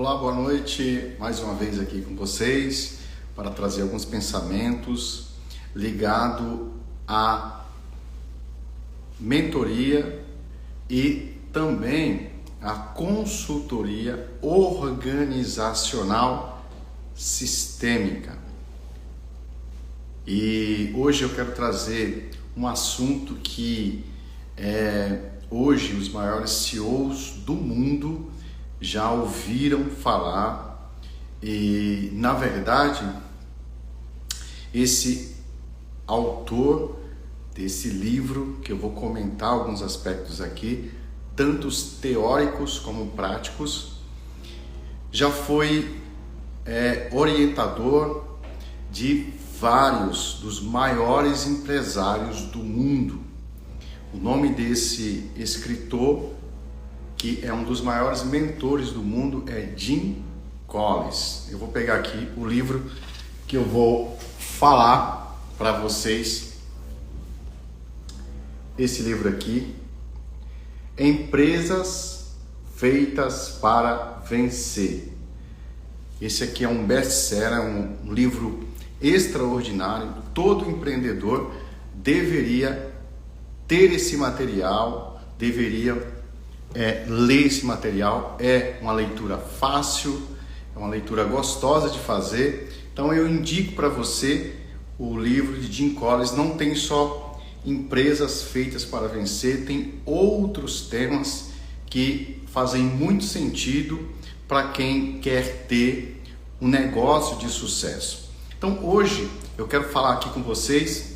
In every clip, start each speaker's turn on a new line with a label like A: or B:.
A: Olá, boa noite, mais uma vez aqui com vocês para trazer alguns pensamentos ligados à mentoria e também à consultoria organizacional sistêmica. E hoje eu quero trazer um assunto que hoje os maiores CEOs do mundo já ouviram falar e, na verdade, esse autor desse livro, que eu vou comentar alguns aspectos aqui, tantos teóricos como práticos, já foi orientador de vários dos maiores empresários do mundo. O nome desse escritor, que é um dos maiores mentores do mundo, é Jim Collins. Eu vou pegar aqui o livro que eu vou falar para vocês. Esse livro aqui, Empresas Feitas para Vencer. Esse aqui é um best-seller, um livro extraordinário. Todo empreendedor deveria ter esse material, deveria ler esse material. É uma leitura fácil, é uma leitura gostosa de fazer. Então eu indico para você o livro de Jim Collins. Não tem só Empresas Feitas para Vencer, tem outros temas que fazem muito sentido para quem quer ter um negócio de sucesso. Então hoje eu quero falar aqui com vocês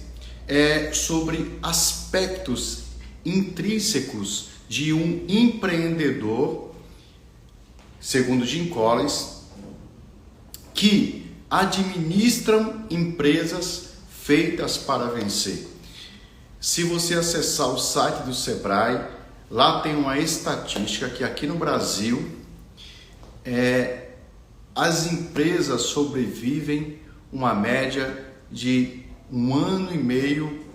A: sobre aspectos intrínsecos de um empreendedor, segundo Jim Collins, que administram empresas feitas para vencer. Se você acessar o site do Sebrae, lá tem uma estatística que aqui no Brasil as empresas sobrevivem uma média de 1 ano e meio,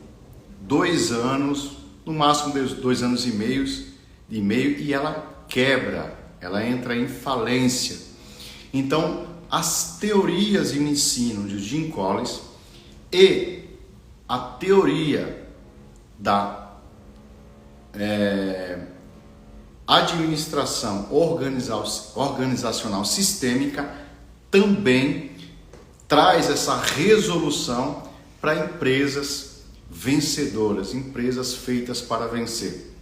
A: 2 anos, no máximo 2 anos e meio, e ela quebra, ela entra em falência. Então, as teorias e o ensino de Jim Collins e a teoria da administração organizacional sistêmica também traz essa resolução para empresas vencedoras, empresas feitas para vencer.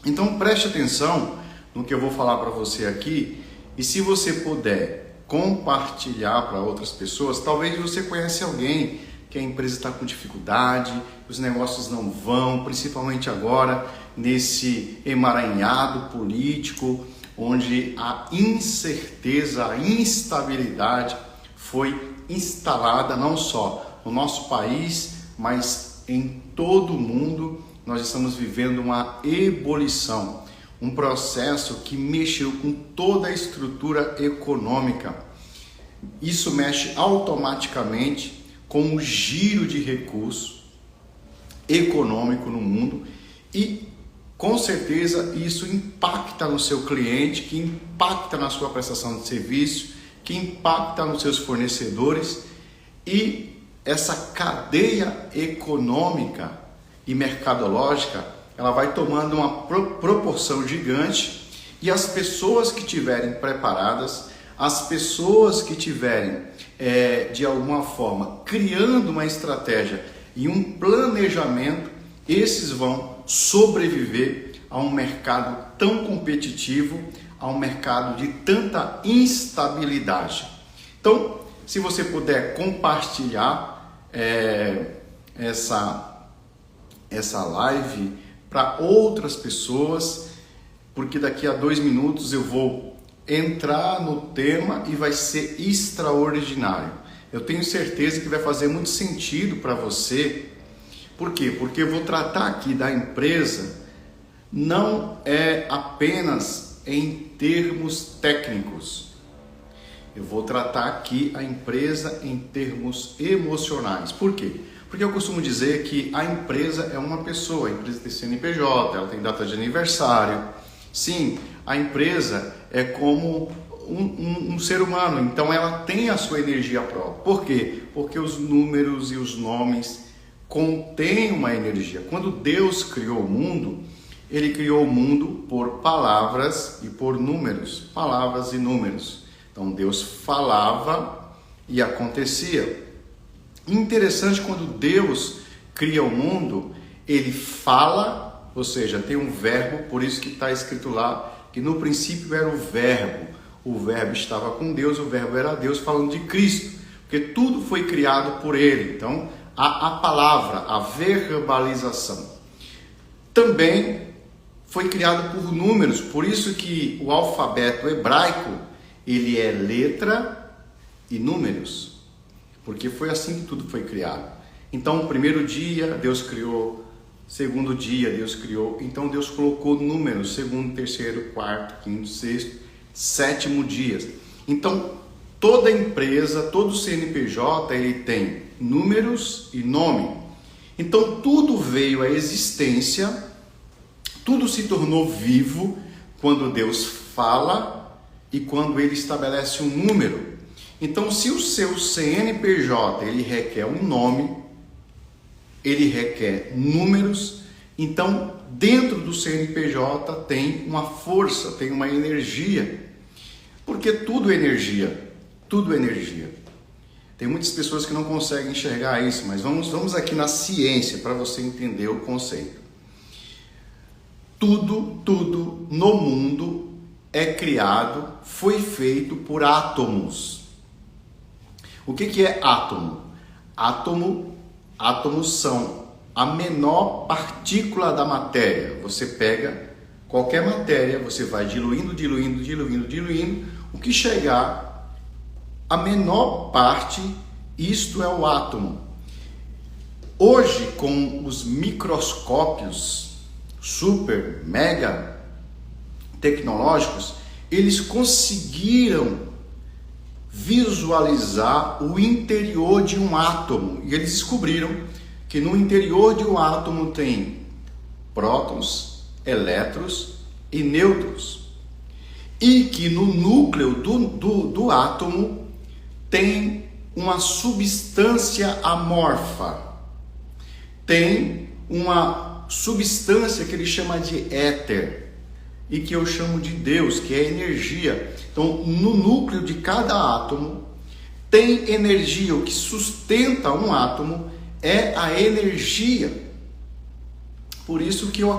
A: Então preste atenção no que eu vou falar para você aqui, e se você puder compartilhar para outras pessoas, talvez você conhece alguém que a empresa está com dificuldade, os negócios não vão, principalmente agora nesse emaranhado político, onde a incerteza, a instabilidade foi instalada não só no nosso país, mas em todo o mundo. Nós estamos vivendo uma ebulição, um processo que mexeu com toda a estrutura econômica. Isso mexe automaticamente com o giro de recursos econômico no mundo e, com certeza, isso impacta no seu cliente, que impacta na sua prestação de serviço, que impacta nos seus fornecedores, e essa cadeia econômica e mercadológica, ela vai tomando uma proporção gigante, e as pessoas que estiverem preparadas, as pessoas que estiverem de alguma forma criando uma estratégia e um planejamento, esses vão sobreviver a um mercado tão competitivo, a um mercado de tanta instabilidade. Então, se você puder compartilhar essa live para outras pessoas, porque daqui a 2 minutos eu vou entrar no tema e vai ser extraordinário. Eu tenho certeza que vai fazer muito sentido para você. Por quê? Porque eu vou tratar aqui da empresa não apenas em termos técnicos. Eu vou tratar aqui a empresa em termos emocionais. Por quê? Porque eu costumo dizer que a empresa é uma pessoa, a empresa tem CNPJ, ela tem data de aniversário. Sim, a empresa é como um ser humano, então ela tem a sua energia própria. Por quê? Porque os números e os nomes contêm uma energia. Quando Deus criou o mundo, Ele criou o mundo por palavras e por números, palavras e números. Então Deus falava e acontecia. Interessante, quando Deus cria o mundo, Ele fala, ou seja, tem um verbo, por isso que está escrito lá, que no princípio era o verbo estava com Deus, o verbo era Deus, falando de Cristo, porque tudo foi criado por Ele. Então, a palavra, a verbalização, também foi criado por números, por isso que o alfabeto hebraico, ele é letra e números, porque foi assim que tudo foi criado. Então, o primeiro dia, Deus criou. Segundo dia, Deus criou. Então, Deus colocou números. Segundo, terceiro, quarto, quinto, sexto, sétimo dias. Então, toda empresa, todo CNPJ, ele tem números e nome. Então, tudo veio à existência, tudo se tornou vivo quando Deus fala e quando Ele estabelece um número. Então, se o seu CNPJ, ele requer um nome, ele requer números, então dentro do CNPJ tem uma força, tem uma energia, porque tudo é energia, tudo é energia. Tem muitas pessoas que não conseguem enxergar isso, mas vamos aqui na ciência para você entender o conceito. Tudo no mundo é criado, foi feito por átomos. O que é átomo? Átomos são a menor partícula da matéria. Você pega qualquer matéria, você vai diluindo, o que chegar, a menor parte, isto é o átomo. Hoje, com os microscópios super, mega tecnológicos, eles conseguiram visualizar o interior de um átomo, e eles descobriram que no interior de um átomo tem prótons, elétrons e nêutrons, e que no núcleo do átomo tem uma substância amorfa, tem uma substância que ele chama de éter, e que eu chamo de Deus, que é energia. Então, no núcleo de cada átomo tem energia. O que sustenta um átomo é a energia. Por isso que eu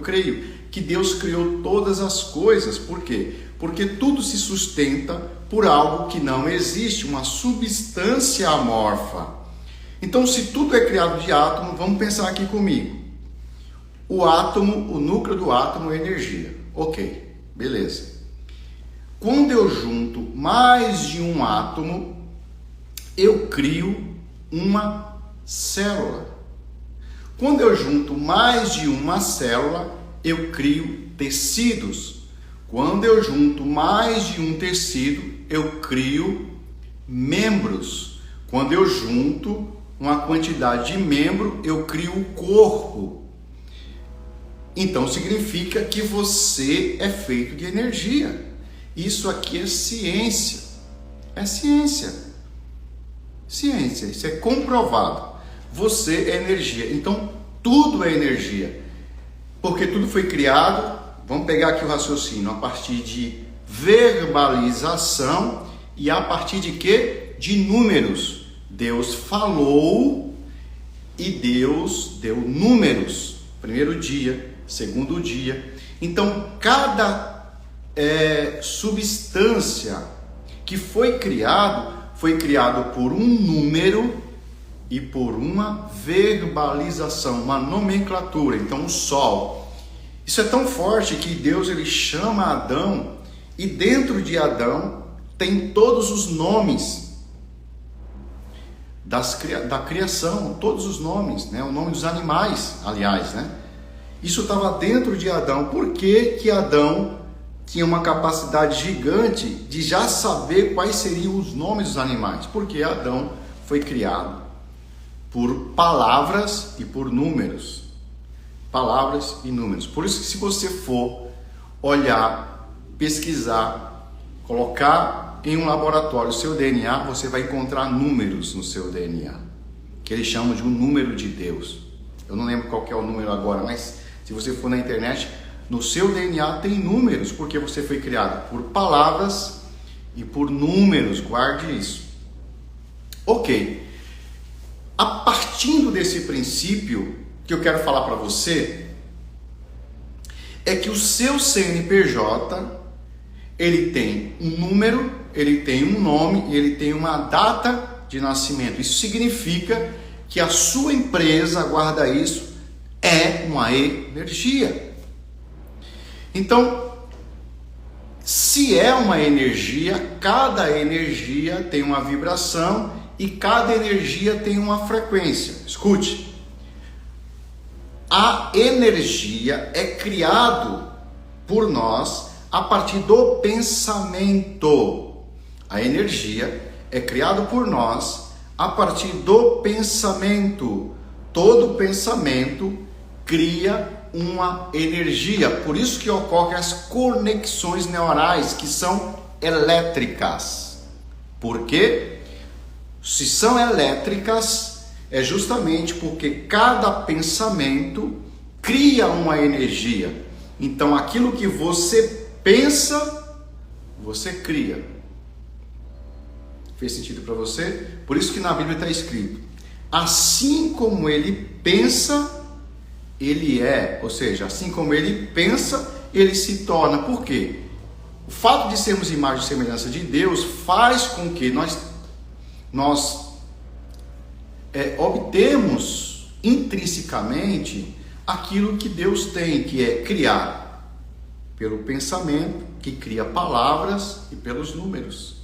A: creio que Deus criou todas as coisas. Por quê? Porque tudo se sustenta por algo que não existe, uma substância amorfa. Então, se tudo é criado de átomo, vamos pensar aqui comigo. O átomo, o núcleo do átomo é energia. Ok, beleza. Quando eu junto mais de um átomo, eu crio uma célula. Quando eu junto mais de uma célula, eu crio tecidos. Quando eu junto mais de um tecido, eu crio membros. Quando eu junto uma quantidade de membro, eu crio o corpo. Então significa que você é feito de energia. Isso aqui é ciência. É ciência. Ciência, isso é comprovado. Você é energia. Então tudo é energia. Porque tudo foi criado, vamos pegar aqui o raciocínio, a partir de verbalização e a partir de quê? De números. Deus falou e Deus deu números. Primeiro dia, segundo dia. Então, cada substância que foi criado por um número e por uma verbalização, uma nomenclatura. Então, o sol. Isso é tão forte que Deus ele chama Adão e dentro de Adão tem todos os nomes da criação, todos os nomes, né? O nome dos animais, aliás, né? Isso estava dentro de Adão. Por que que Adão tinha uma capacidade gigante de já saber quais seriam os nomes dos animais? Porque Adão foi criado por palavras e por números. Palavras e números. Por isso que se você for olhar, pesquisar colocar em um laboratório o seu DNA, você vai encontrar números no seu DNA, que eles chamam de um número de Deus. Eu não lembro qual que é o número agora, mas se você for na internet, no seu DNA tem números, porque você foi criado por palavras e por números, guarde isso. Ok. A partir desse princípio que eu quero falar para você, é que o seu CNPJ, ele tem um número, ele tem um nome, ele tem uma data de nascimento. Isso significa que a sua empresa, guarda isso, é uma energia. Então, se é uma energia, cada energia tem uma vibração e cada energia tem uma frequência. Escute. A energia é criado por nós a partir do pensamento. A energia é criado por nós a partir do pensamento. Todo pensamento cria uma energia. Por isso que ocorrem as conexões neurais, que são elétricas. Por quê? Se são elétricas, é justamente porque cada pensamento cria uma energia. Então, aquilo que você pensa, você cria. Fez sentido para você? Por isso que na Bíblia está escrito: assim como ele pensa, ele é. Ou seja, assim como ele pensa, ele se torna. Por quê? O fato de sermos imagem e semelhança de Deus faz com que nós obtemos intrinsecamente aquilo que Deus tem, que é criar pelo pensamento, que cria palavras, e pelos números.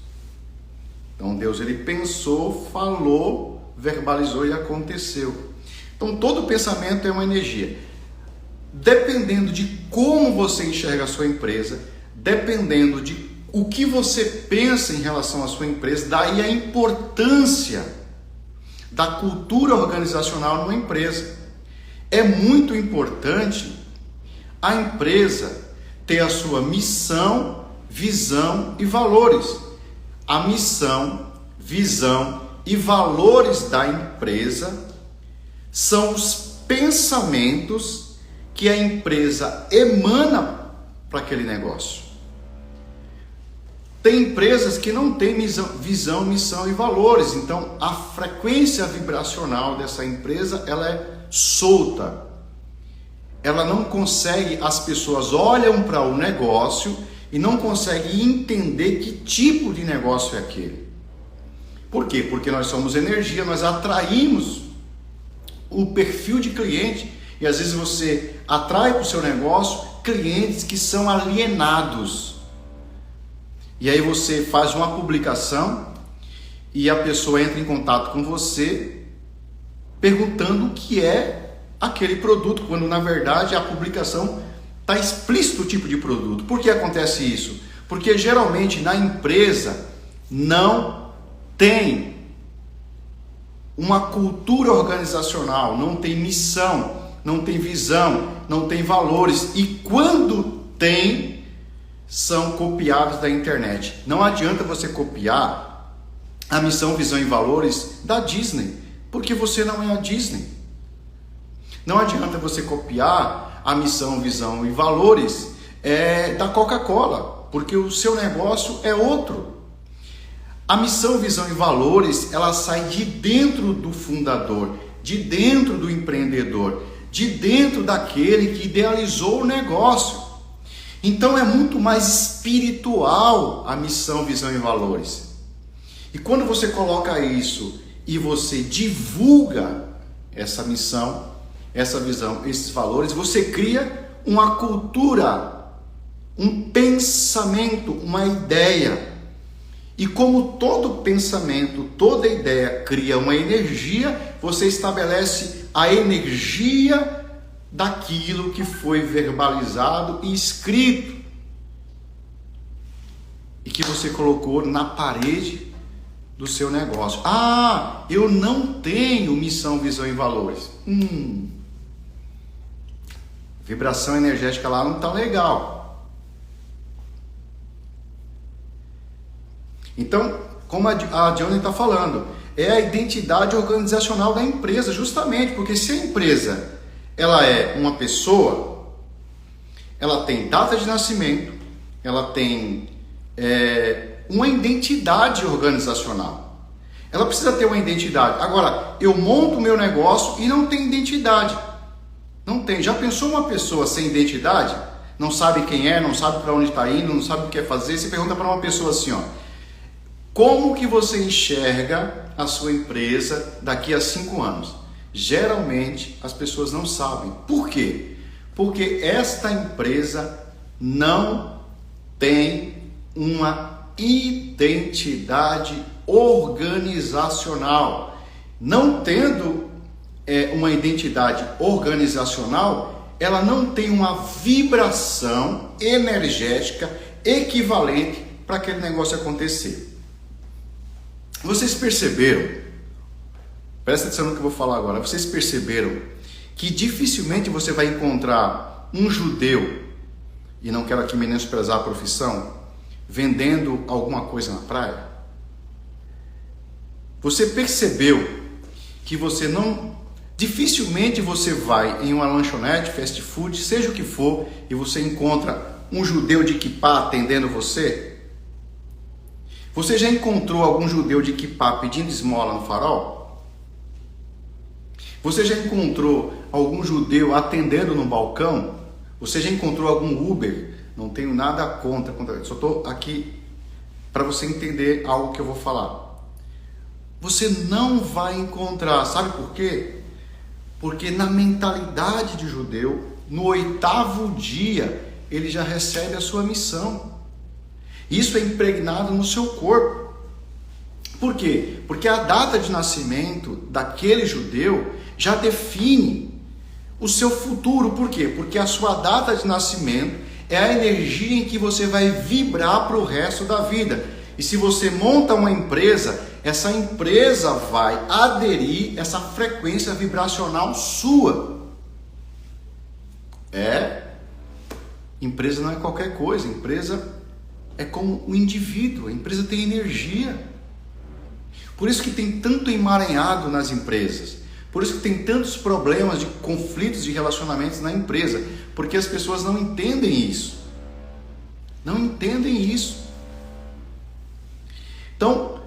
A: Então Deus, ele pensou, falou, verbalizou e aconteceu. Então todo pensamento é uma energia. Dependendo de como você enxerga a sua empresa, dependendo de o que você pensa em relação à sua empresa, daí a importância da cultura organizacional numa empresa. É muito importante a empresa ter a sua missão, visão e valores. A missão, visão e valores da empresa são os pensamentos que a empresa emana para aquele negócio. Tem empresas que não têm visão, missão e valores. Então, a frequência vibracional dessa empresa, ela é solta. Ela não consegue, as pessoas olham para o negócio e não conseguem entender que tipo de negócio é aquele. Por quê? Porque nós somos energia, nós atraímos o perfil de cliente. E às vezes você atrai para o seu negócio clientes que são alienados. E aí você faz uma publicação e a pessoa entra em contato com você perguntando o que é aquele produto, quando na verdade a publicação está explícito o tipo de produto. Por que acontece isso? Porque geralmente na empresa não tem uma cultura organizacional, não tem missão, não tem visão, não tem valores. E quando tem, são copiados da internet. Não adianta você copiar a missão, visão e valores da Disney, porque você não é a Disney. Não adianta você copiar a missão, visão e valores da Coca-Cola, porque o seu negócio é outro. A missão, visão e valores, ela sai de dentro do fundador, de dentro do empreendedor, de dentro daquele que idealizou o negócio. Então é muito mais espiritual a missão, visão e valores. E quando você coloca isso e você divulga essa missão, essa visão, esses valores, você cria uma cultura, um pensamento, uma ideia. E como todo pensamento, toda ideia cria uma energia, você estabelece a energia daquilo que foi verbalizado e escrito e que você colocou na parede do seu negócio. Ah, eu não tenho missão, visão e valores. Vibração energética lá não está legal. Então, como a Dione está falando, é a identidade organizacional da empresa, justamente porque se a empresa ela é uma pessoa, ela tem data de nascimento, ela tem uma identidade organizacional. Ela precisa ter uma identidade. Agora, eu monto o meu negócio e não tem identidade. Não tem. Já pensou uma pessoa sem identidade? Não sabe quem é, não sabe para onde está indo, não sabe o que quer fazer. Você pergunta para uma pessoa assim, ó, como que você enxerga a sua empresa daqui a 5 anos? Geralmente as pessoas não sabem. Por quê? Porque esta empresa não tem uma identidade organizacional. Não tendo uma identidade organizacional, ela não tem uma vibração energética equivalente para aquele negócio acontecer. Vocês perceberam, presta atenção no que eu vou falar agora, vocês perceberam que dificilmente você vai encontrar um judeu, e não quero aqui menosprezar a profissão, vendendo alguma coisa na praia? Você percebeu que dificilmente você vai em uma lanchonete, fast food, seja o que for, e você encontra um judeu de kippá atendendo você? Você já encontrou algum judeu de kippá pedindo esmola no farol? Você já encontrou algum judeu atendendo no balcão? Você já encontrou algum Uber? Não tenho nada contra, só estou aqui para você entender algo que eu vou falar. Você não vai encontrar, sabe por quê? Porque na mentalidade de judeu, no 8º dia, ele já recebe a sua missão. Isso é impregnado no seu corpo. Por quê? Porque a data de nascimento daquele judeu já define o seu futuro. Por quê? Porque a sua data de nascimento é a energia em que você vai vibrar para o resto da vida. E se você monta uma empresa, essa empresa vai aderir essa frequência vibracional sua. Empresa não é qualquer coisa, empresa é como um indivíduo, a empresa tem energia. Por isso que tem tanto emaranhado nas empresas. Por isso que tem tantos problemas de conflitos de relacionamentos na empresa. Porque as pessoas não entendem isso. Não entendem isso. Então,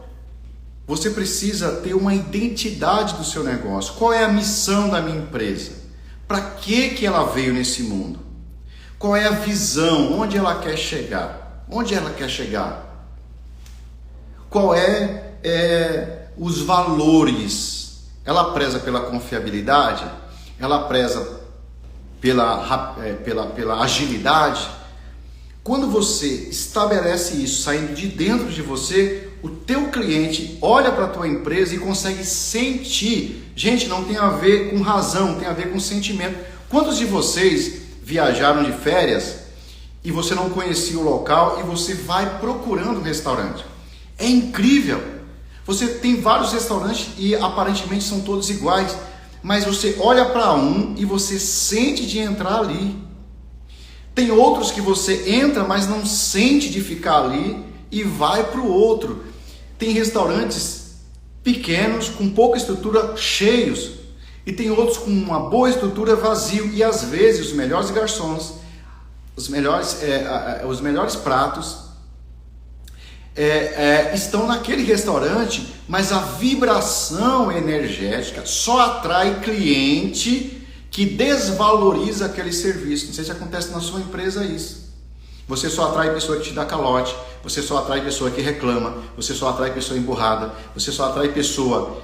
A: você precisa ter uma identidade do seu negócio. Qual é a missão da minha empresa? Para que ela veio nesse mundo? Qual é a visão? Onde ela quer chegar? Onde ela quer chegar? Qual os valores? Ela preza pela confiabilidade? Ela preza pela agilidade? Quando você estabelece isso saindo de dentro de você, o teu cliente olha para a tua empresa e consegue sentir. Gente, não tem a ver com razão, tem a ver com sentimento. Quantos de vocês viajaram de férias e você não conhecia o local e você vai procurando um restaurante? É incrível. Você tem vários restaurantes e aparentemente são todos iguais, mas você olha para um e você sente de entrar ali. Tem outros que você entra, mas não sente de ficar ali e vai para o outro. Tem restaurantes pequenos, com pouca estrutura, cheios, e tem outros com uma boa estrutura, vazio, e às vezes os melhores garçons, os melhores pratos estão naquele restaurante, mas a vibração energética só atrai cliente que desvaloriza aquele serviço. Não sei se acontece na sua empresa isso. Você só atrai pessoa que te dá calote, você só atrai pessoa que reclama, você só atrai pessoa emburrada, você só atrai pessoa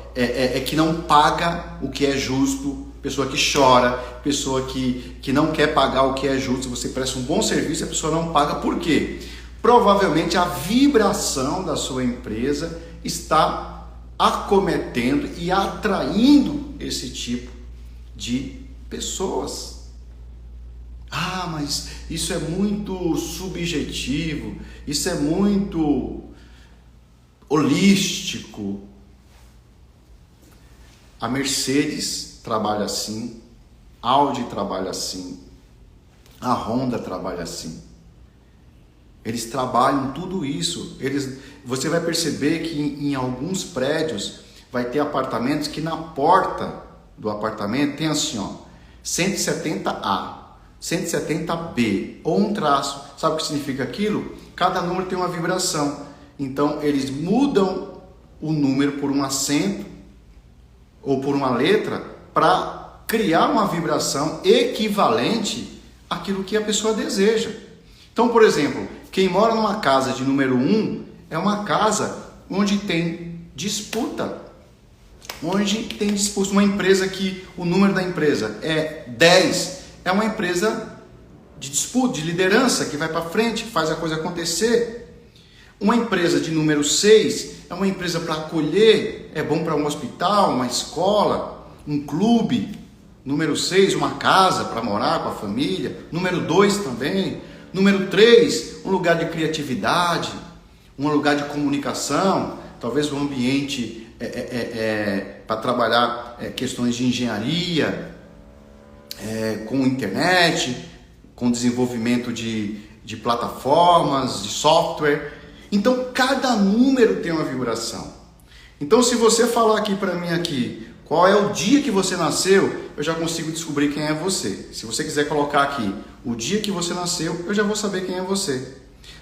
A: que não paga o que é justo, pessoa que chora, pessoa que não quer pagar o que é justo. Você presta um bom serviço e a pessoa não paga. Por quê? Provavelmente a vibração da sua empresa está acometendo e atraindo esse tipo de pessoas. Ah, mas isso é muito subjetivo, isso é muito holístico. A Mercedes trabalha assim, a Audi trabalha assim, a Honda trabalha assim. Eles trabalham tudo isso. Você vai perceber que em alguns prédios vai ter apartamentos que na porta do apartamento tem assim, ó, 170A, 170B, ou um traço. Sabe o que significa aquilo? Cada número tem uma vibração. Então eles mudam o número por um acento ou por uma letra para criar uma vibração equivalente àquilo que a pessoa deseja. Então, por exemplo, quem mora numa casa de número 1 é uma casa onde tem disputa. Onde tem disputa. Uma empresa que o número da empresa é 10, é uma empresa de disputa, de liderança, que vai para frente, faz a coisa acontecer. Uma empresa de número 6 é uma empresa para acolher, é bom para um hospital, uma escola, um clube. Número 6, uma casa para morar com a família. Número 2 também. Número 3, um lugar de criatividade, um lugar de comunicação, talvez um ambiente para trabalhar questões de engenharia, com internet, com desenvolvimento de plataformas, de software. Então, cada número tem uma vibração. Então, se você falar aqui para mim aqui, qual é o dia que você nasceu, eu já consigo descobrir quem é você. Se você quiser colocar aqui o dia que você nasceu, eu já vou saber quem é você.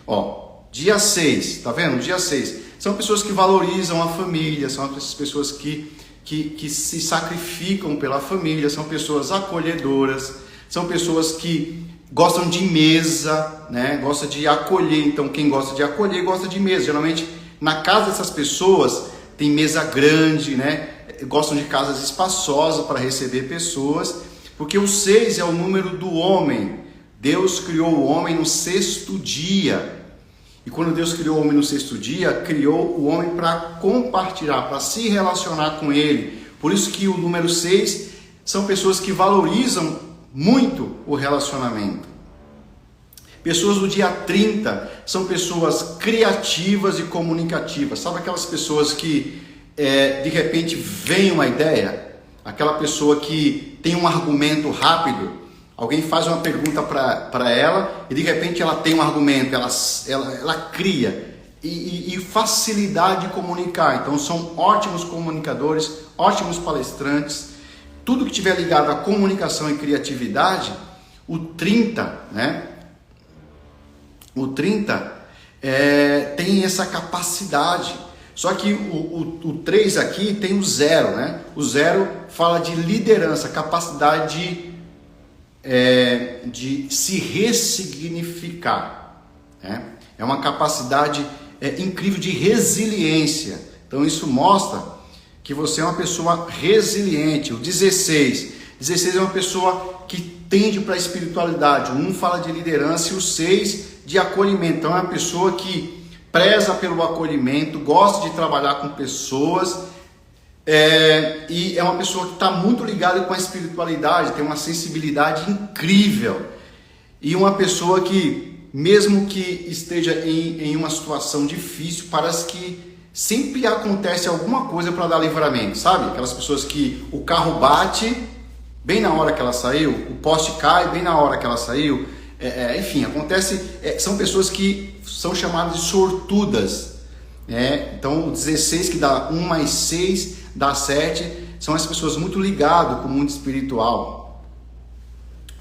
A: Ó, dia 6, tá vendo? Dia 6. São pessoas que valorizam a família, são essas pessoas que se sacrificam pela família, são pessoas acolhedoras, são pessoas que gostam de mesa, né? Gosta de acolher. Então, quem gosta de acolher, gosta de mesa. Geralmente, na casa dessas pessoas, tem mesa grande, né? Gostam de casas espaçosas para receber pessoas, porque o 6 é o número do homem. Deus criou o homem no 6º dia. E quando Deus criou o homem no 6º dia, criou o homem para compartilhar, para se relacionar com ele. Por isso que o número 6 são pessoas que valorizam muito o relacionamento. Pessoas do dia 30 são pessoas criativas e comunicativas. Sabe aquelas pessoas que de repente vem uma ideia? Aquela pessoa que tem um argumento rápido. Alguém faz uma pergunta para ela e de repente ela tem um argumento, ela cria e facilidade de comunicar. Então são ótimos comunicadores, ótimos palestrantes. Tudo que tiver ligado à comunicação e criatividade, o 30, né? O 30 tem essa capacidade. Só que o 3 aqui tem o 0, né? O 0 fala de liderança, capacidade de se ressignificar, né? É uma capacidade incrível de resiliência. Então isso mostra que você é uma pessoa resiliente. O 16 é uma pessoa que tende para a espiritualidade. O 1 fala de liderança e o 6 de acolhimento. Então é uma pessoa que preza pelo acolhimento, gosta de trabalhar com pessoas, e é uma pessoa que está muito ligada com a espiritualidade, tem uma sensibilidade incrível, e uma pessoa que, mesmo que esteja em uma situação difícil, parece que sempre acontece alguma coisa para dar livramento, sabe? Aquelas pessoas que o carro bate bem na hora que ela saiu, o poste cai bem na hora que ela saiu, enfim, acontece, são pessoas que são chamadas de sortudas, então o 16 que dá 1 mais 6 dá 7, são as pessoas muito ligadas com o mundo espiritual.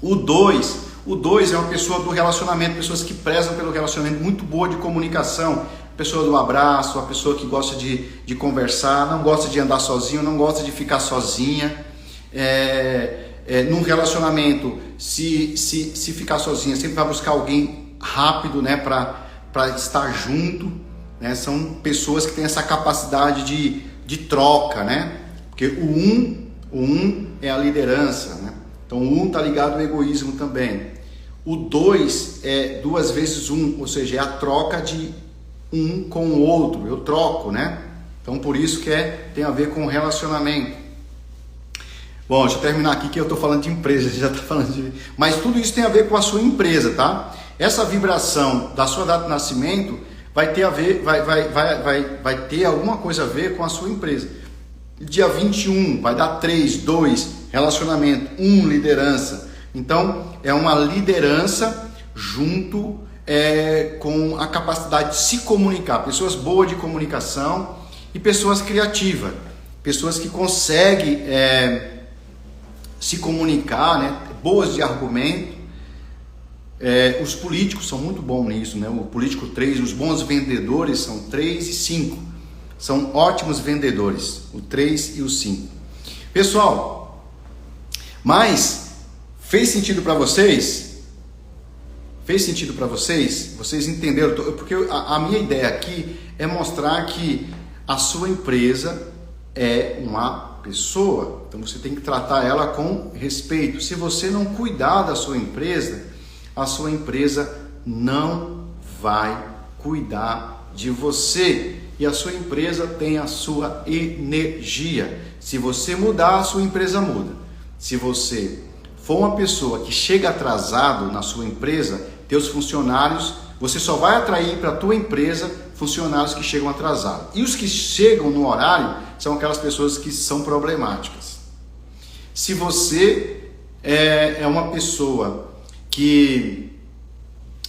A: O 2 é uma pessoa do relacionamento, pessoas que prezam pelo relacionamento, muito boa de comunicação, pessoa do abraço, a pessoa que gosta de conversar, não gosta de andar sozinho, não gosta de ficar sozinha. Num relacionamento, se ficar sozinha, sempre vai buscar alguém rápido, né, para estar junto, né? São pessoas que têm essa capacidade de troca, né? Porque o 1 é a liderança, né? Então o 1 está ligado ao egoísmo também. O 2 é 2 vezes 1, ou seja, é a troca de um com o outro, eu troco, né? Então por isso que tem a ver com relacionamento. Bom, deixa eu terminar aqui que eu estou falando de empresa, já está falando de... Mas tudo isso tem a ver com a sua empresa, tá? Essa vibração da sua data de nascimento vai ter a ver, vai ter alguma coisa a ver com a sua empresa. Dia 21 vai dar 3, 2, relacionamento, 1, liderança. Então, é uma liderança junto com a capacidade de se comunicar, pessoas boas de comunicação e pessoas criativas, pessoas que conseguem se comunicar, né? Boas de argumento. Os políticos são muito bons nisso, né? O político 3, os bons vendedores são 3 e 5. São ótimos vendedores, o 3 e o 5. Pessoal, mas fez sentido para vocês? Fez sentido para vocês? Vocês entenderam? Porque a minha ideia aqui é mostrar que a sua empresa é uma pessoa. Então você tem que tratar ela com respeito. Se você não cuidar da sua empresa, a sua empresa não vai cuidar de você. E a sua empresa tem a sua energia. Se você mudar, a sua empresa muda. Se você for uma pessoa que chega atrasado na sua empresa, teus funcionários, você só vai atrair para a tua empresa funcionários que chegam atrasados. E os que chegam no horário são aquelas pessoas que são problemáticas. Se você é uma pessoa que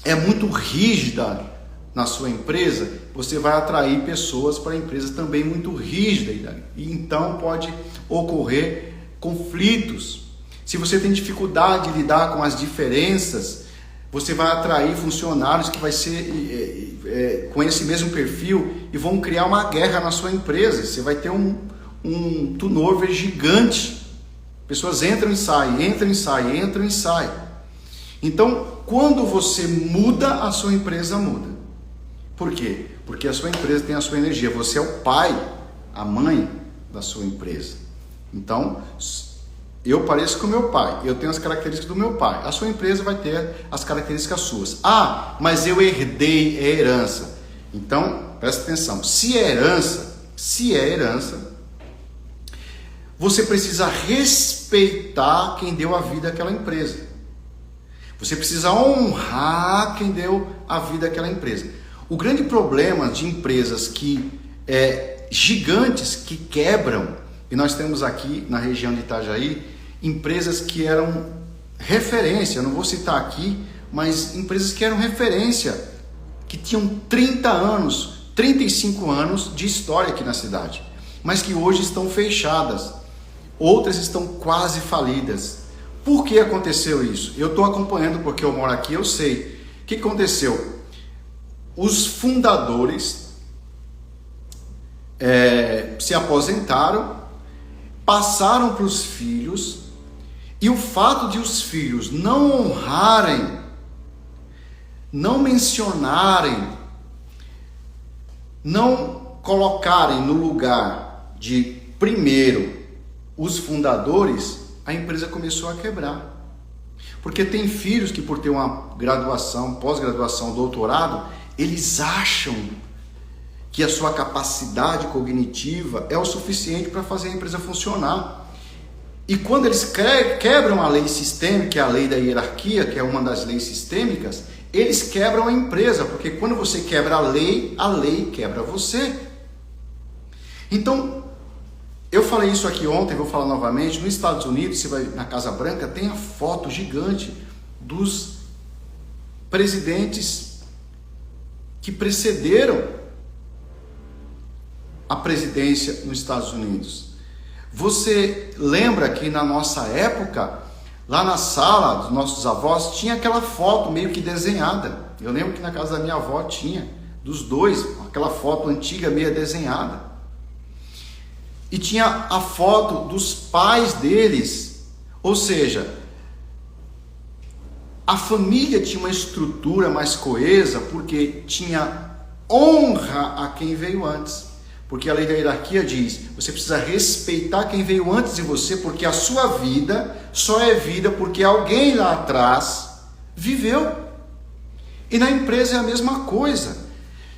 A: é muito rígida na sua empresa, você vai atrair pessoas para a empresa também muito rígida, e então pode ocorrer conflitos. Se você tem dificuldade de lidar com as diferenças, você vai atrair funcionários que vai ser com esse mesmo perfil e vão criar uma guerra na sua empresa. Você vai ter um turnover gigante. Pessoas entram e saem, entram e saem, entram e saem. Então, quando você muda, a sua empresa muda. Por quê? Porque a sua empresa tem a sua energia. Você é o pai, a mãe da sua empresa. Então, eu pareço com o meu pai, eu tenho as características do meu pai. A sua empresa vai ter as características suas. Ah, mas eu herdei, é herança. Então, presta atenção. Se é herança, você precisa respeitar quem deu a vida àquela empresa. Você precisa honrar quem deu a vida àquela empresa. O grande problema de empresas gigantes que quebram, e nós temos aqui na região de Itajaí, empresas que eram referência, eu não vou citar aqui, mas empresas que eram referência, que tinham 30 anos, 35 anos de história aqui na cidade, mas que hoje estão fechadas, outras estão quase falidas. Por que aconteceu isso? Eu estou acompanhando porque eu moro aqui, eu sei. O que aconteceu? Os fundadores se aposentaram, passaram para os filhos, e o fato de os filhos não honrarem, não mencionarem, não colocarem no lugar de primeiro os fundadores, a empresa começou a quebrar. Porque tem filhos que, por ter uma graduação, pós-graduação, doutorado, eles acham que a sua capacidade cognitiva é o suficiente para fazer a empresa funcionar. E quando eles quebram a lei sistêmica, que é a lei da hierarquia, que é uma das leis sistêmicas, eles quebram a empresa, porque quando você quebra a lei quebra você. Então, eu falei isso aqui ontem, vou falar novamente. Nos Estados Unidos, você vai na Casa Branca, tem a foto gigante dos presidentes que precederam a presidência nos Estados Unidos. Você lembra que na nossa época, lá na sala dos nossos avós, tinha aquela foto meio que desenhada. Eu lembro que na casa da minha avó tinha, dos dois, aquela foto antiga meio desenhada. E tinha a foto dos pais deles, ou seja, a família tinha uma estrutura mais coesa porque tinha honra a quem veio antes. Porque a lei da hierarquia diz, você precisa respeitar quem veio antes de você, porque a sua vida só é vida porque alguém lá atrás viveu. E na empresa é a mesma coisa.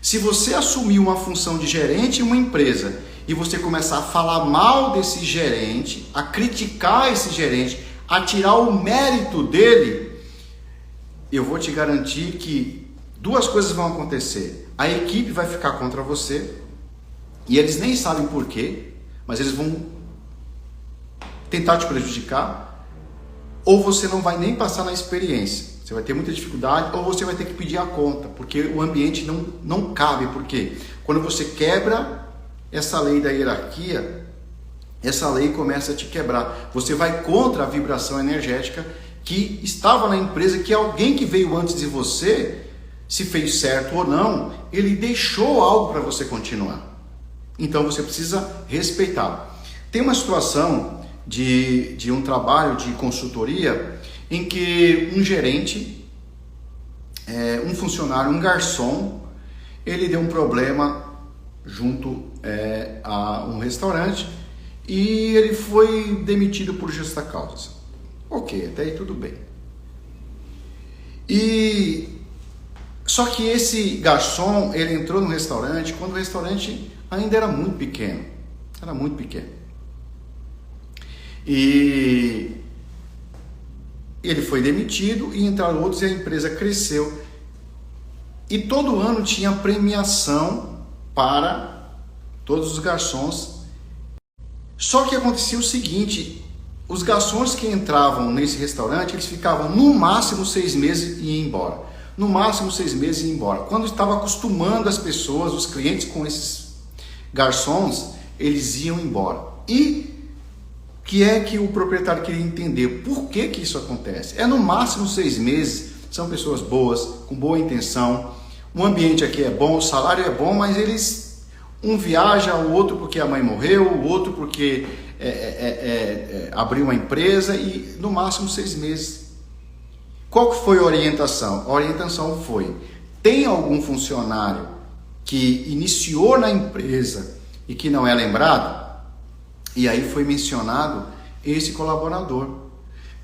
A: Se você assumir uma função de gerente em uma empresa e você começar a falar mal desse gerente, a criticar esse gerente, a tirar o mérito dele, eu vou te garantir que duas coisas vão acontecer. A equipe vai ficar contra você, e eles nem sabem por quê, mas eles vão tentar te prejudicar, ou você não vai nem passar na experiência. Você vai ter muita dificuldade, ou você vai ter que pedir a conta, porque o ambiente não cabe. Por quê? Quando você quebra essa lei da hierarquia, essa lei começa a te quebrar. Você vai contra a vibração energética que estava na empresa, que alguém que veio antes de você, se fez certo ou não, ele deixou algo para você continuar. Então você precisa respeitar. Tem uma situação de um trabalho de consultoria em que um gerente, um funcionário, um garçom, ele deu um problema junto a um restaurante e ele foi demitido por justa causa. Ok, até aí tudo bem. Só que esse garçom, ele entrou no restaurante quando o restaurante ainda era muito pequeno. Era muito pequeno. E ele foi demitido e entraram outros e a empresa cresceu. E todo ano tinha premiação para todos os garçons. Só que acontecia o seguinte: os garçons que entravam nesse restaurante, eles ficavam no máximo 6 meses e iam embora. No máximo 6 meses e iam embora. Quando estava acostumando as pessoas, os clientes com esses garçons, eles iam embora. E que é que o proprietário queria entender? Por que que isso acontece? É no máximo 6 meses, são pessoas boas, com boa intenção, o ambiente aqui é bom, o salário é bom, mas eles, um viaja, o outro porque a mãe morreu, o outro porque abriu uma empresa, e no máximo 6 meses. Qual que foi a orientação? A orientação foi: tem algum funcionário que iniciou na empresa e que não é lembrado? E aí foi mencionado esse colaborador.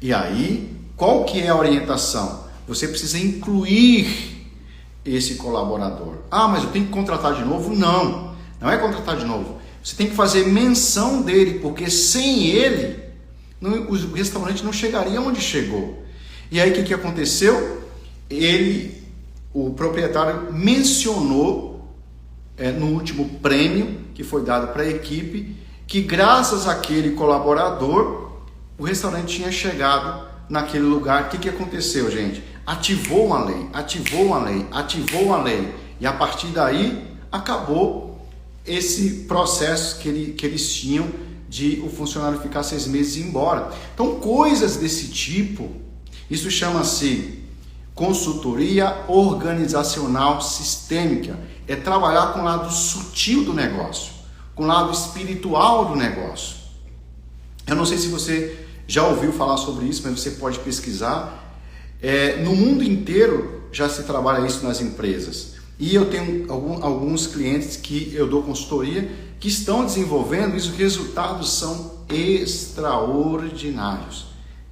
A: E aí, qual que é a orientação? Você precisa incluir esse colaborador. Ah, mas eu tenho que contratar de novo? Não, não é contratar de novo. Você tem que fazer menção dele, porque sem ele, o restaurante não chegaria onde chegou. E aí o que aconteceu? O proprietário mencionou no último prêmio que foi dado para a equipe, que graças àquele colaborador, o restaurante tinha chegado naquele lugar. O que aconteceu, gente? Ativou uma lei, ativou uma lei, ativou uma lei. E a partir daí, acabou esse processo que eles tinham de o funcionário ficar 6 meses e ir embora. Então, coisas desse tipo, isso chama-se consultoria organizacional sistêmica. É trabalhar com o lado sutil do negócio, com o lado espiritual do negócio. Eu não sei se você já ouviu falar sobre isso, mas você pode pesquisar. No mundo inteiro já se trabalha isso nas empresas. E eu tenho alguns clientes que eu dou consultoria que estão desenvolvendo isso. Os resultados são extraordinários.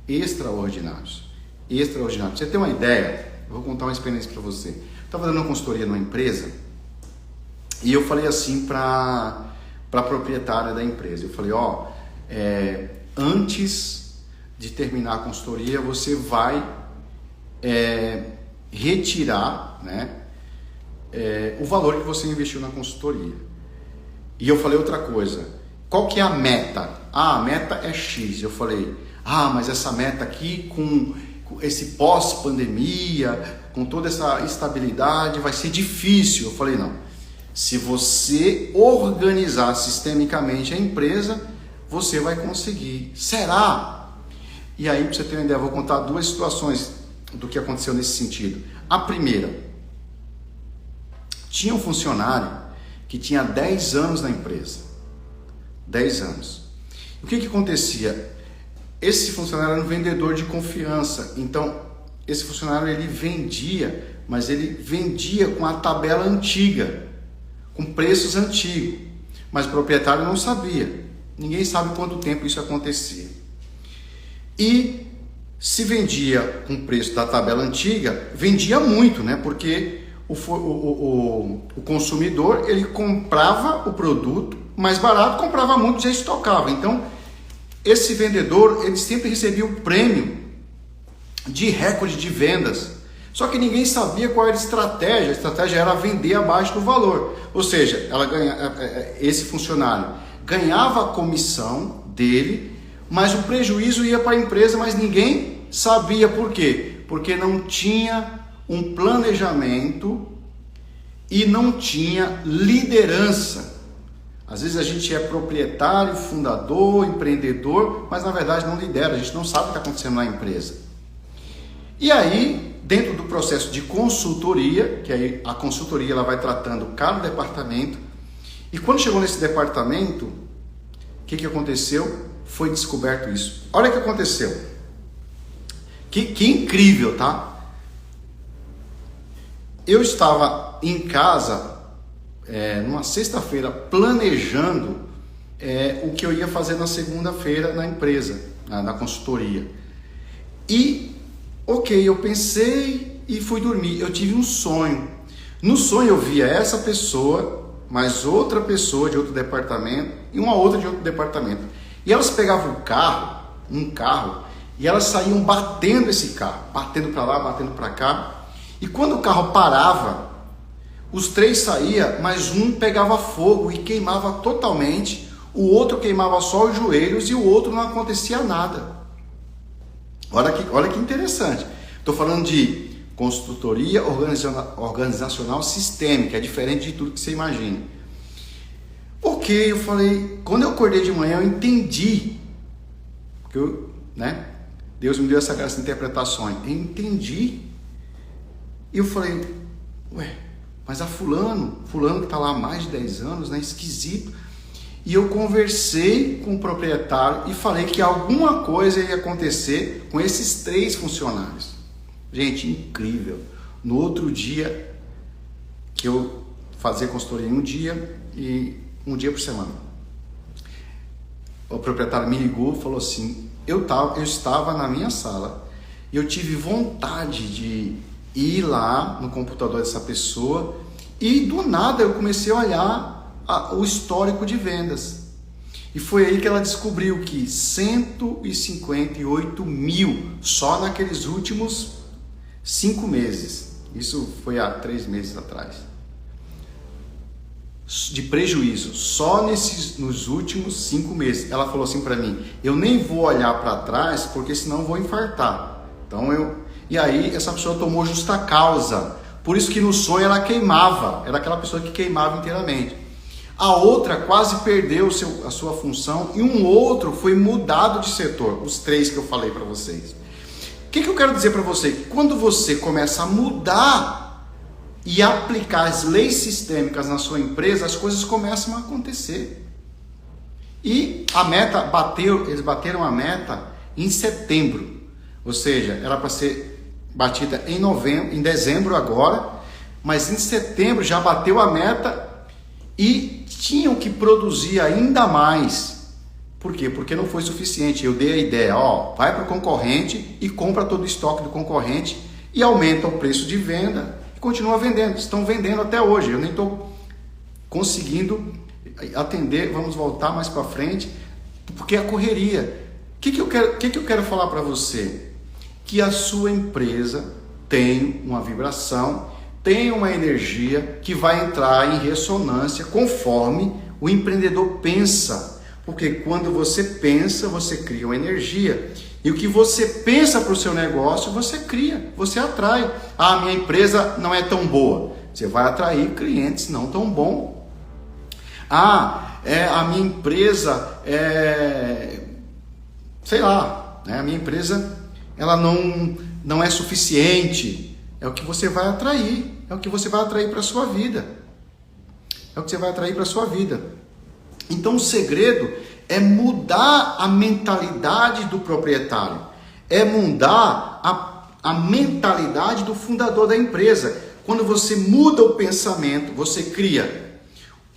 A: Extraordinários. Extraordinários. Pra você ter uma ideia, eu vou contar uma experiência para você. Eu estava dando uma consultoria numa empresa e eu falei assim para a proprietária da empresa. Eu falei: antes de terminar a consultoria, você vai retirar, né, o valor que você investiu na consultoria. E eu falei outra coisa: qual que é a meta? Ah, a meta é X. Eu falei: mas essa meta aqui, com esse pós-pandemia, com toda essa estabilidade, vai ser difícil. Eu falei: não. Se você organizar sistemicamente a empresa, você vai conseguir. Será? E aí, para você ter uma ideia, eu vou contar 2 situações do que aconteceu nesse sentido. A primeira: tinha um funcionário que tinha 10 anos na empresa. 10 anos. O que acontecia? Esse funcionário era um vendedor de confiança. Então, esse funcionário, ele vendia, mas ele vendia com a tabela antiga, com preços antigos, mas o proprietário não sabia. Ninguém sabe quanto tempo isso acontecia. E se vendia com o preço da tabela antiga, vendia muito, né? Porque o consumidor, ele comprava o produto mais barato, comprava muito e já estocava. Então, esse vendedor, ele sempre recebia o prêmio de recorde de vendas. Só que ninguém sabia qual era a estratégia. A estratégia era vender abaixo do valor. Ou seja, esse funcionário ganhava a comissão dele, mas o prejuízo ia para a empresa, mas ninguém sabia por quê? Porque não tinha um planejamento e não tinha liderança. Às vezes a gente é proprietário, fundador, empreendedor, mas na verdade não lidera, a gente não sabe o que está acontecendo na empresa. E aí, dentro do processo de consultoria, que aí a consultoria ela vai tratando cada departamento, e quando chegou nesse departamento, o que aconteceu? Foi descoberto isso. Olha o que aconteceu. Que incrível, tá? Eu estava em casa, numa sexta-feira, planejando o que eu ia fazer na segunda-feira na empresa, na consultoria. E, eu pensei e fui dormir. Eu tive um sonho. No sonho eu via essa pessoa, mais outra pessoa de outro departamento e uma outra de outro departamento. E elas pegavam um carro, e elas saíam batendo esse carro, batendo para lá, batendo para cá. E quando o carro parava, os três saíam, mas um pegava fogo e queimava totalmente, o outro queimava só os joelhos e o outro não acontecia nada. Olha que interessante. Estou falando de consultoria organizacional sistêmica, é diferente de tudo que você imagina. Eu falei, quando eu acordei de manhã eu entendi, porque Deus me deu essas interpretações, eu entendi. E eu falei, mas a fulano que está lá há mais de 10 anos, esquisito. E eu conversei com o proprietário e falei que alguma coisa ia acontecer com esses 3 funcionários. Gente, incrível. No outro dia, que eu fazia consultoria um dia por semana, o proprietário me ligou e falou assim, eu estava na minha sala e eu tive vontade de ir lá no computador dessa pessoa e do nada eu comecei a olhar o histórico de vendas. E foi aí que ela descobriu que 158 mil só naqueles últimos 5 meses. Isso foi há 3 meses atrás. De prejuízo, só nos últimos 5 meses. Ela falou assim para mim, eu nem vou olhar para trás porque senão eu vou infartar. E aí essa pessoa tomou justa causa. Por isso que no sonho ela queimava, era aquela pessoa que queimava inteiramente. A outra quase perdeu a sua função e um outro foi mudado de setor, os 3 que eu falei para vocês. O que eu quero dizer para você? Quando você começa a mudar e aplicar as leis sistêmicas na sua empresa, as coisas começam a acontecer. E eles bateram a meta em setembro, ou seja, era para ser batida em dezembro agora, mas em setembro já bateu a meta e tinham que produzir ainda mais. Por quê? Porque não foi suficiente. Eu dei a ideia, vai para o concorrente e compra todo o estoque do concorrente e aumenta o preço de venda e continua vendendo. Estão vendendo até hoje. Eu nem estou conseguindo atender. Vamos voltar mais para frente, porque é a correria. O que eu quero falar para você? Que a sua empresa tem uma vibração, tem uma energia que vai entrar em ressonância conforme o empreendedor pensa. Porque quando você pensa, você cria uma energia. E o que você pensa para o seu negócio, você cria, você atrai. Minha empresa não é tão boa. Você vai atrair clientes não tão bons. A minha empresa a minha empresa ela não é suficiente. É o que você vai atrair. É o que você vai atrair para a sua vida. É o que você vai atrair para a sua vida. Então o segredo é mudar a mentalidade do proprietário. É mudar a mentalidade do fundador da empresa. Quando você muda o pensamento, você cria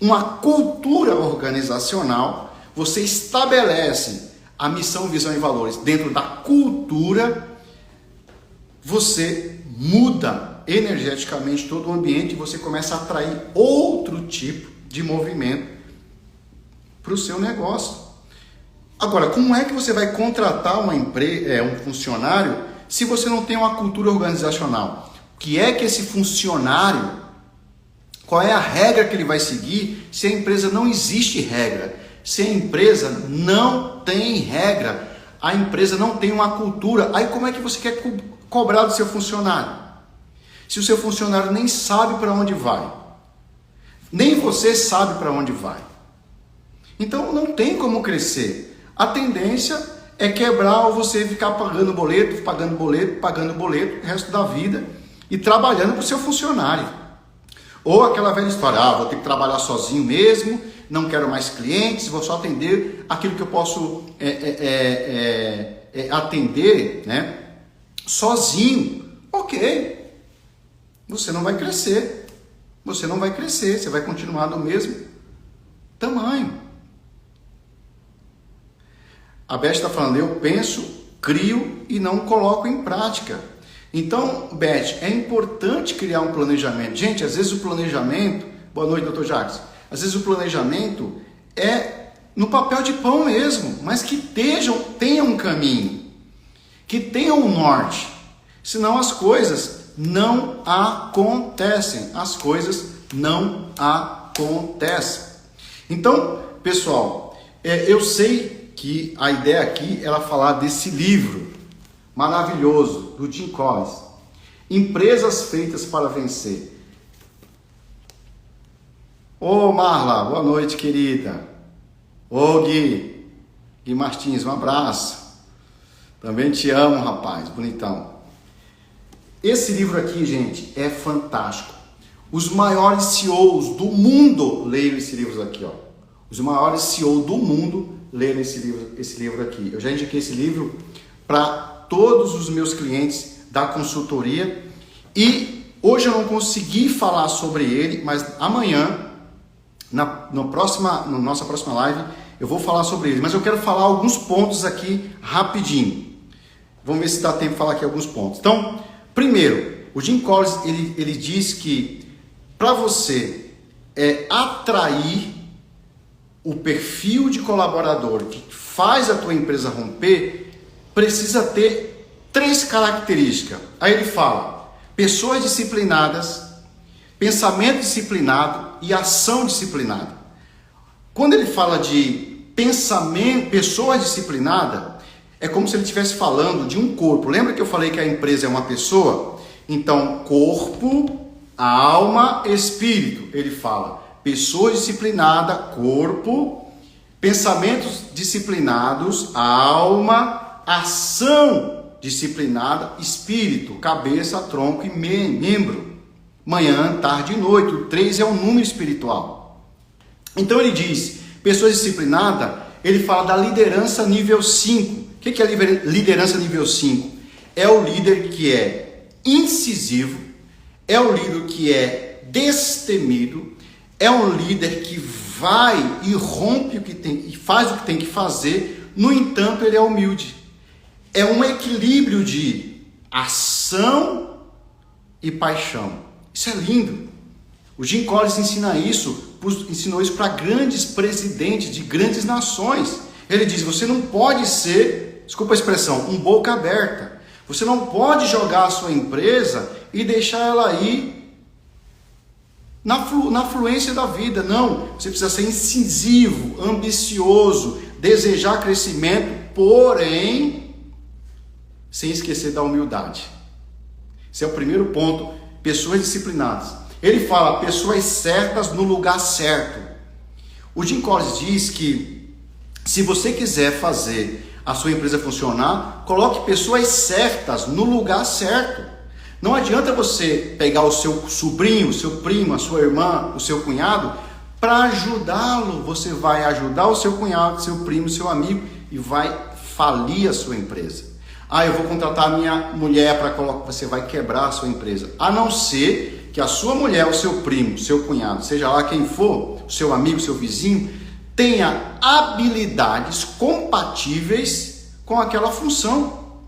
A: uma cultura organizacional, você estabelece a missão, visão e valores dentro da cultura, você muda energeticamente todo o ambiente e você começa a atrair outro tipo de movimento para o seu negócio. Agora, como é que você vai contratar um funcionário se você não tem uma cultura organizacional? O que é que esse funcionário, qual é a regra que ele vai seguir se a empresa não existe regra? Se a empresa não tem regra, a empresa não tem uma cultura, aí como é que você quer cobrar do seu funcionário? Se o seu funcionário nem sabe para onde vai, nem você sabe para onde vai. Então não tem como crescer. A tendência é quebrar ou você ficar pagando boleto o resto da vida e trabalhando para o seu funcionário. Ou aquela velha história, vou ter que trabalhar sozinho mesmo, não quero mais clientes, vou só atender aquilo que eu posso atender, né, sozinho. Ok, você não vai crescer, você vai continuar do mesmo tamanho. A Beth está falando, eu penso, crio e não coloco em prática. Então, Beth, é importante criar um planejamento. Gente, às vezes o planejamento... Boa noite, Dr. Jacques. Às vezes o planejamento é no papel de pão mesmo, mas que tenha um caminho, que tenha um norte. Senão as coisas não acontecem. As coisas não acontecem. Então, pessoal, eu sei que a ideia aqui era falar desse livro maravilhoso do Jim Collins, Empresas Feitas para Vencer. Ô Marla, boa noite, querida. Ô Gui Martins, um abraço. Também te amo, rapaz, bonitão. Esse livro aqui, gente, é fantástico. Os maiores CEOs do mundo leram esse livro aqui, ó. Os maiores CEOs do mundo leram esse livro aqui. Eu já indiquei esse livro para todos os meus clientes da consultoria e hoje eu não consegui falar sobre ele, mas amanhã, na nossa próxima live, eu vou falar sobre ele. Mas eu quero falar alguns pontos aqui rapidinho. Vamos ver se dá tempo de falar aqui alguns pontos. Então, primeiro, o Jim Collins, ele diz que para você atrair o perfil de colaborador que faz a tua empresa romper, precisa ter 3 características. Aí ele fala, pessoas disciplinadas, pensamento disciplinado e ação disciplinada. Quando ele fala de pensamento, pessoa disciplinada, é como se ele estivesse falando de um corpo. Lembra que eu falei que a empresa é uma pessoa? Então, corpo, alma, espírito. Ele fala, pessoa disciplinada, corpo, pensamentos disciplinados, alma, ação disciplinada, espírito, cabeça, tronco e membro. Manhã, tarde e noite. O 3 é um número espiritual. Então ele diz, pessoa disciplinada, ele fala da liderança nível 5. O que é liderança nível 5? É o líder que é incisivo, é o líder que é destemido, é um líder que vai e rompe o que tem e faz o que tem que fazer, no entanto ele é humilde. É um equilíbrio de ação e paixão. Isso é lindo. O Jim Collins ensinou isso para grandes presidentes de grandes nações. Ele diz, você não pode ser, desculpa a expressão, um boca aberta. Você não pode jogar a sua empresa e deixar ela ir na fluência da vida. Não, você precisa ser incisivo, ambicioso, desejar crescimento, porém sem esquecer da humildade. Esse é o primeiro ponto, pessoas disciplinadas. Ele fala, pessoas certas no lugar certo. O Jim Collins diz que se você quiser fazer a sua empresa funcionar, coloque pessoas certas no lugar certo. Não adianta você pegar o seu sobrinho, o seu primo, a sua irmã, o seu cunhado, para ajudá-lo. Você vai ajudar o seu cunhado, seu primo, seu amigo e vai falir a sua empresa. Eu vou contratar a minha mulher para colocar, você vai quebrar a sua empresa. A não ser que a sua mulher, o seu primo, o seu cunhado, seja lá quem for, o seu amigo, o seu vizinho, tenha habilidades compatíveis com aquela função.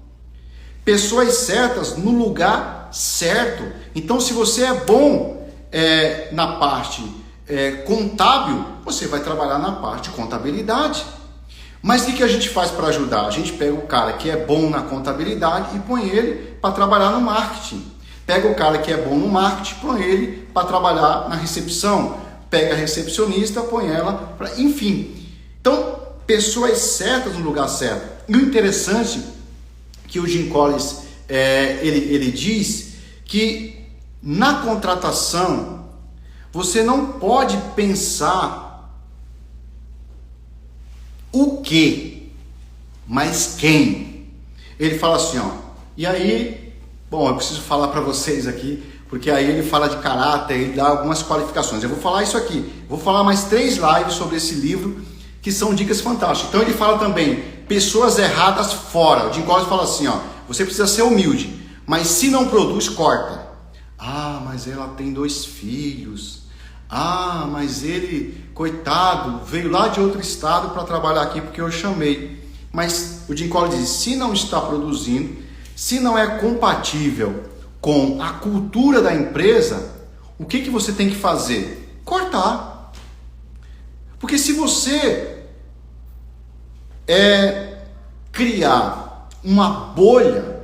A: Pessoas certas no lugar certo. Então, se você é bom na parte contábil, você vai trabalhar na parte de contabilidade. Mas o que a gente faz para ajudar? A gente pega o cara que é bom na contabilidade e põe ele para trabalhar no marketing. Pega o cara que é bom no marketing, põe ele para trabalhar na recepção. Pega a recepcionista, põe ela para... Enfim. Então, pessoas certas no lugar certo. E o interessante que o Jim Collins ele diz que na contratação você não pode pensar o que, mas quem. Ele fala assim, ó, e aí, bom, eu preciso falar para vocês aqui, porque aí ele fala de caráter, ele dá algumas qualificações. Eu vou falar isso aqui, vou falar mais 3 lives sobre esse livro, que são dicas fantásticas. Então ele fala também, pessoas erradas fora. O Jim Collins fala assim, ó, você precisa ser humilde, mas se não produz, corta. Ah, mas ela tem 2 filhos. Ah, mas ele, coitado, veio lá de outro estado para trabalhar aqui porque eu chamei. Mas o Jim Collins diz, se não está produzindo, se não é compatível com a cultura da empresa, o que você tem que fazer? Cortar. Porque se você criar uma bolha,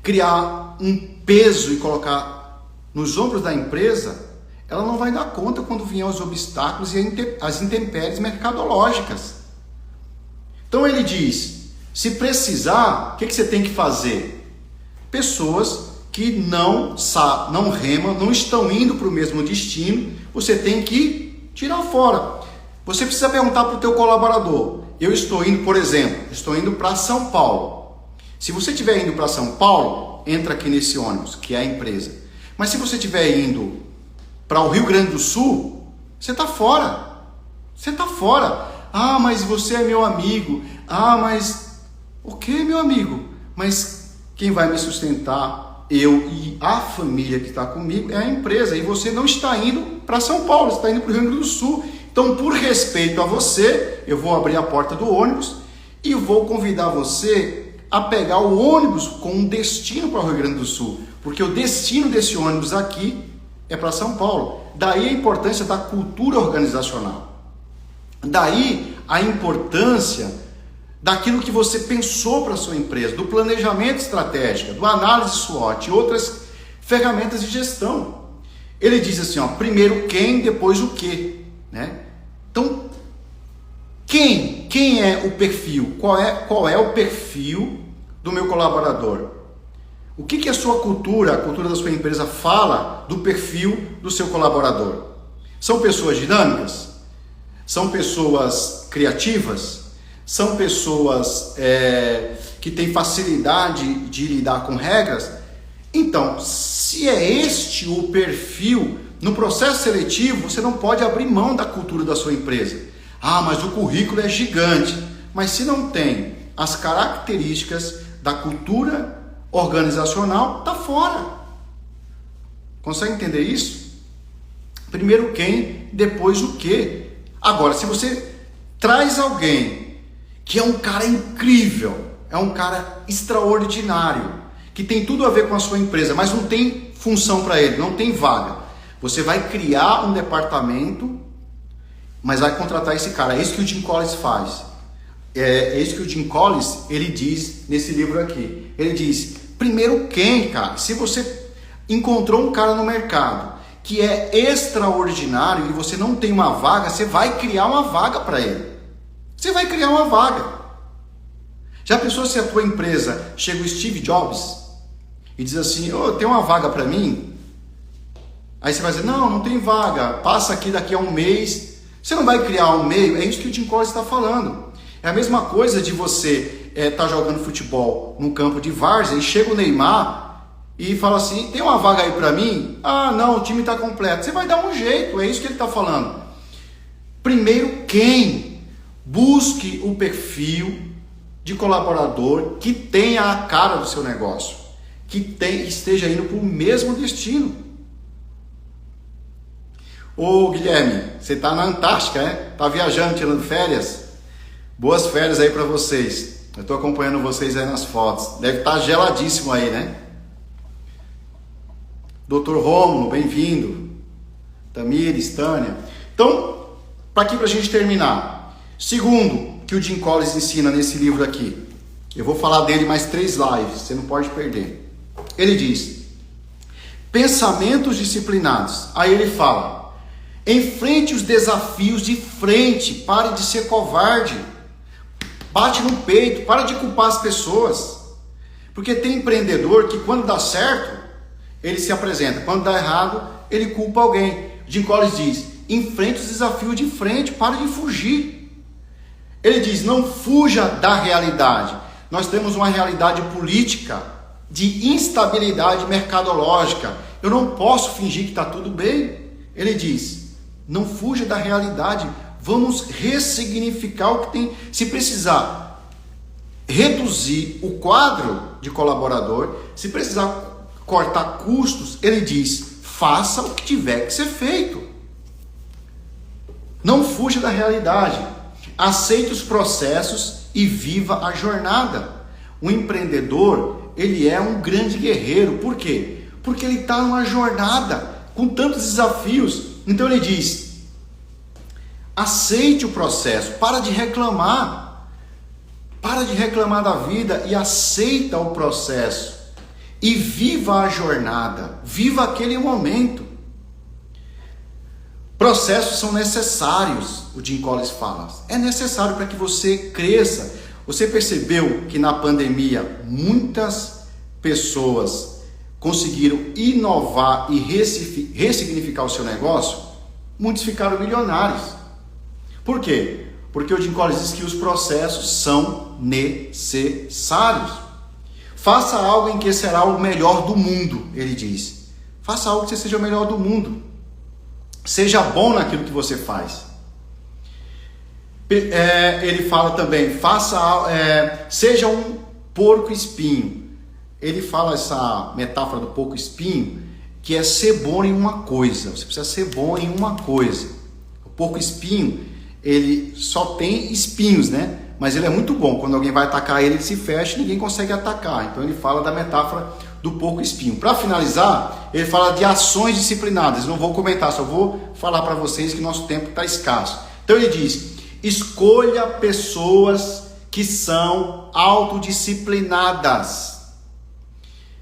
A: criar um peso e colocar nos ombros da empresa, ela não vai dar conta quando vier os obstáculos e as intempéries mercadológicas. Então ele diz, se precisar, o que você tem que fazer? Pessoas que não remam, não estão indo para o mesmo destino, você tem que tirar fora. Você precisa perguntar para o teu colaborador, eu estou indo, por exemplo, estou indo para São Paulo. Se você estiver indo para São Paulo, entra aqui nesse ônibus, que é a empresa. Mas se você estiver indo para o Rio Grande do Sul, você está fora. Você está fora. Ah, mas você é meu amigo. Ah, mas... O que, meu amigo? Mas quem vai me sustentar, eu e a família que está comigo, é a empresa. E você não está indo para São Paulo, você está indo para o Rio Grande do Sul. Então, por respeito a você, eu vou abrir a porta do ônibus e vou convidar você a pegar o ônibus com um destino para o Rio Grande do Sul. Porque o destino desse ônibus aqui é para São Paulo. Daí a importância da cultura organizacional. Daí a importância daquilo que você pensou para a sua empresa, do planejamento estratégico, do análise SWOT e outras ferramentas de gestão. Ele diz assim, ó, primeiro quem, depois o que, né? Então, quem é o perfil? Qual é o perfil do meu colaborador? O que a sua cultura, a cultura da sua empresa fala do perfil do seu colaborador? São pessoas dinâmicas? São pessoas criativas? São pessoas que têm facilidade de lidar com regras? Então, se é este o perfil, no processo seletivo, você não pode abrir mão da cultura da sua empresa. Ah, mas o currículo é gigante. Mas se não tem as características da cultura organizacional, está fora. Consegue entender isso? Primeiro quem, depois o que. Agora, se você traz alguém que é um cara incrível, é um cara extraordinário, que tem tudo a ver com a sua empresa, mas não tem função para ele, não tem vaga, você vai criar um departamento, mas vai contratar esse cara. É isso que o Jim Collins faz. É isso que o Jim Collins, ele diz nesse livro aqui. Ele diz, primeiro quem, cara? Se você encontrou um cara no mercado que é extraordinário e você não tem uma vaga, você vai criar uma vaga para ele. Você vai criar uma vaga. Já pensou se a tua empresa chega o Steve Jobs e diz assim, tem uma vaga para mim? Aí você vai dizer, não tem vaga, passa aqui daqui a um mês. Você não vai criar um meio, é isso que o Jim Collins está falando. É a mesma coisa de você tá jogando futebol num campo de várzea e chega o Neymar e fala assim, tem uma vaga aí para mim? Ah, não, o time está completo. Você vai dar um jeito, é isso que ele está falando. Primeiro quem? Busque o perfil de colaborador que tenha a cara do seu negócio, que esteja indo para o mesmo destino. Ô Guilherme, você está na Antártica, né? Está viajando, tirando férias? Boas férias aí para vocês. Eu estou acompanhando vocês aí nas fotos. Deve estar geladíssimo aí, né? Dr. Rômulo, bem-vindo. Tamires, Tânia. Então, para a gente terminar. Segundo, que o Jim Collins ensina nesse livro aqui. Eu vou falar dele mais 3 lives, você não pode perder. Ele diz, pensamentos disciplinados. Aí ele fala, enfrente os desafios de frente, pare de ser covarde. Bate no peito, para de culpar as pessoas. Porque tem empreendedor que quando dá certo, ele se apresenta. Quando dá errado, ele culpa alguém. Jim Collins diz, enfrente os desafios de frente, para de fugir. Ele diz, não fuja da realidade. Nós temos uma realidade política de instabilidade mercadológica. Eu não posso fingir que está tudo bem. Ele diz, não fuja da realidade. Vamos ressignificar o que tem. Se precisar reduzir o quadro de colaborador, se precisar cortar custos, ele diz, faça o que tiver que ser feito. Não fuja da realidade. Aceite os processos e viva a jornada. O empreendedor, ele é um grande guerreiro. Por quê? Porque ele está numa jornada com tantos desafios. Então ele diz, aceite o processo, para de reclamar da vida e aceita o processo e viva a jornada, viva aquele momento. Processos são necessários, o Jim Collins fala, é necessário para que você cresça. Você percebeu que na pandemia muitas pessoas conseguiram inovar e ressignificar o seu negócio? Muitos ficaram milionários. Por quê? Porque o Jim Collins diz que os processos são necessários. Faça algo em que será o melhor do mundo, ele diz. Faça algo que você seja o melhor do mundo. Seja bom naquilo que você faz. Ele fala também, seja um porco espinho. Ele fala essa metáfora do porco espinho, que é ser bom em uma coisa. Você precisa ser bom em uma coisa. O porco espinho, ele só tem espinhos, né? Mas ele é muito bom. Quando alguém vai atacar ele, ele se fecha e ninguém consegue atacar. Então ele fala da metáfora do porco espinho. Para finalizar, ele fala de ações disciplinadas. Eu não vou comentar, só vou falar para vocês que nosso tempo está escasso. Então ele diz, escolha pessoas que são autodisciplinadas.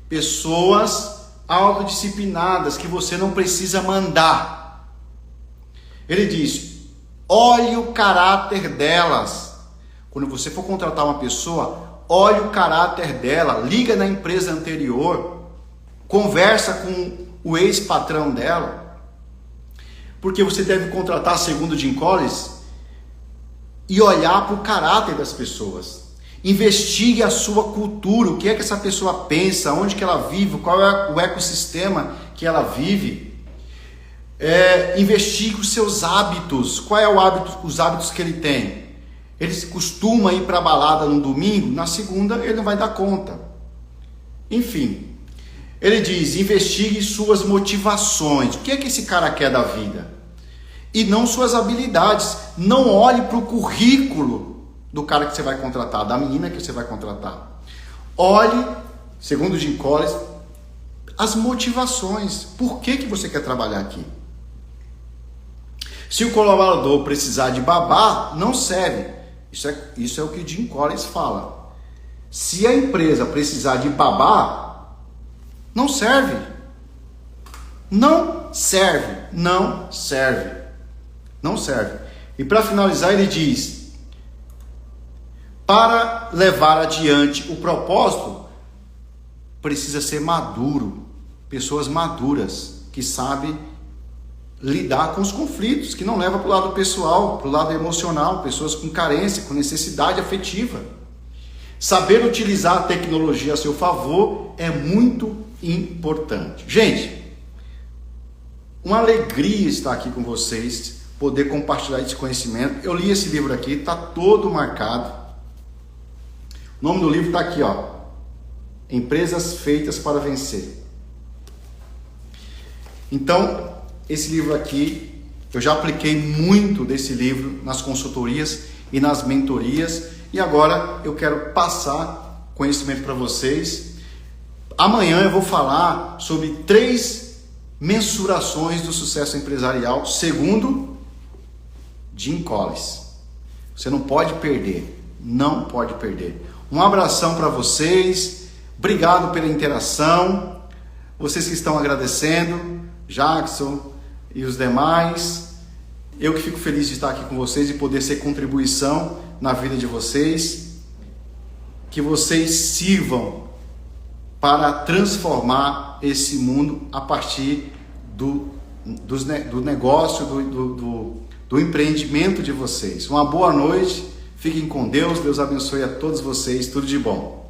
A: Pessoas autodisciplinadas que você não precisa mandar. Ele diz, olhe o caráter delas. Quando você for contratar uma pessoa, olhe o caráter dela, liga na empresa anterior, conversa com o ex-patrão dela, porque você deve contratar, segundo Jim Collins, e olhar para o caráter das pessoas. Investigue a sua cultura, o que é que essa pessoa pensa, onde que ela vive, qual é o ecossistema que ela vive. Investigue os seus hábitos, qual é os hábitos que ele tem. Ele costuma ir para a balada no domingo, na segunda ele não vai dar conta. Enfim, ele diz, investigue suas motivações, o que é que esse cara quer da vida? E não suas habilidades. Não olhe para o currículo do cara que você vai contratar, da menina que você vai contratar. Olhe, segundo Jim Collins, as motivações. Por que você quer trabalhar aqui? Se o colaborador precisar de babá, não serve. Isso é o que Jim Collins fala. Se a empresa precisar de babá, não serve. Não serve. Não serve. Não serve. E para finalizar ele diz, para levar adiante o propósito, precisa ser maduro. Pessoas maduras, que sabem lidar com os conflitos, que não levam para o lado pessoal, para o lado emocional, pessoas com carência, com necessidade afetiva. Saber utilizar a tecnologia a seu favor é muito importante. Gente, uma alegria estar aqui com vocês, poder compartilhar esse conhecimento. Eu li esse livro aqui, está todo marcado. O nome do livro está aqui, ó. Empresas Feitas para Vencer. Então, esse livro aqui, eu já apliquei muito desse livro nas consultorias e nas mentorias. E agora eu quero passar conhecimento para vocês. Amanhã eu vou falar sobre 3 mensurações do sucesso empresarial, segundo Jim Collins. Você não pode perder. Não pode perder. Um abração para vocês. Obrigado pela interação. Vocês que estão agradecendo, Jackson e os demais. Eu que fico feliz de estar aqui com vocês e poder ser contribuição na vida de vocês, que vocês sirvam para transformar esse mundo a partir do negócio, do empreendimento de vocês. Uma boa noite, fiquem com Deus, Deus abençoe a todos vocês, tudo de bom.